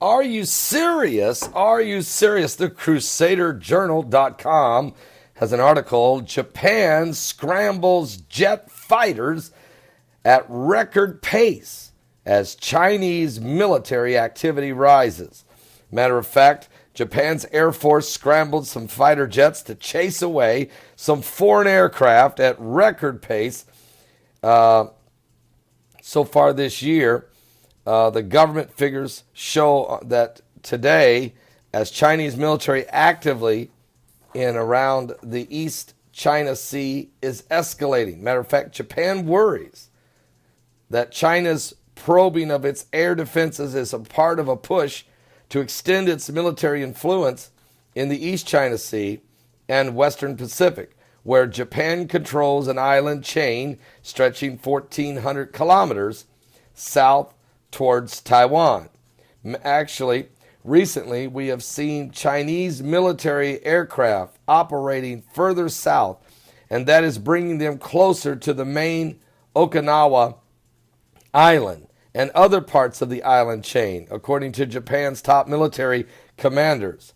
Are you serious? Are you serious? The CrusaderJournal.com has an article, Japan scrambles jet fighters at record pace as Chinese military activity rises. Matter of fact, Japan's Air Force scrambled some fighter jets to chase away some foreign aircraft at record pace. So far this year, the government figures show that today, as Chinese military actively in around the East China Sea is escalating. Matter of fact, Japan worries that China's probing of its air defenses is a part of a push to extend its military influence in the East China Sea and Western Pacific, where Japan controls an island chain stretching 1,400 kilometers south towards Taiwan. Actually, recently we have seen Chinese military aircraft operating further south, and that is bringing them closer to the main Okinawa Island and other parts of the island chain, according to Japan's top military commanders.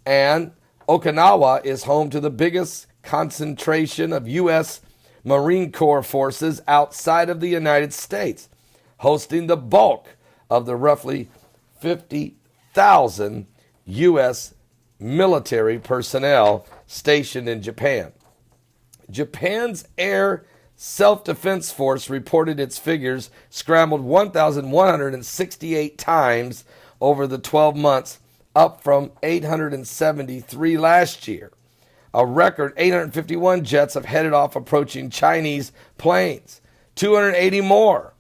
And Okinawa is home to the biggest concentration of U.S. Marine Corps forces outside of the United States, hosting the bulk of the roughly 50,000 U.S. military personnel stationed in Japan. Japan's Air Self-Defense Force reported its figures scrambled 1,168 times over the 12 months, up from 873 last year. A record 851 jets have headed off approaching Chinese planes, 280 more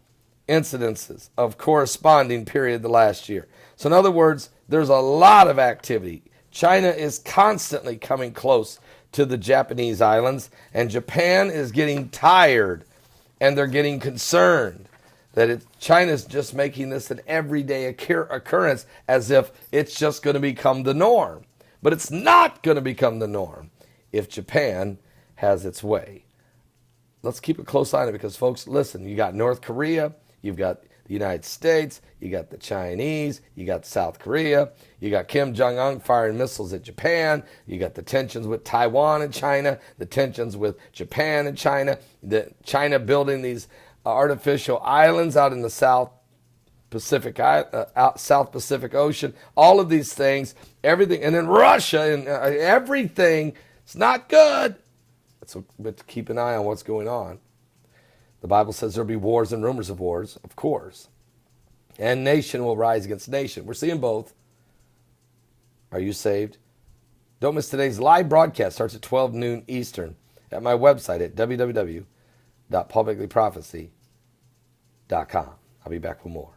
incidences of corresponding period the last year. So in other words, there's a lot of activity. China is constantly coming close to the Japanese islands, and Japan is getting tired, and they're getting concerned that China's just making this an everyday occurrence as if it's just going to become the norm. But it's not going to become the norm if Japan has its way. Let's keep a close eye on it because, folks, listen, you got North Korea, you've got the United States, you got the Chinese, you got South Korea, you got Kim Jong-un firing missiles at Japan, you got the tensions with Taiwan and China, the tensions with Japan and China, China building these artificial islands out in the South Pacific Ocean, all of these things, everything, and then Russia and everything. It's not good. So, but keep an eye on what's going on. The Bible says there'll be wars and rumors of wars, of course. And nation will rise against nation. We're seeing both. Are you saved? Don't miss today's live broadcast. Starts at 12 noon Eastern at my website at www.paulbegleyprophecy.com. I'll be back with more.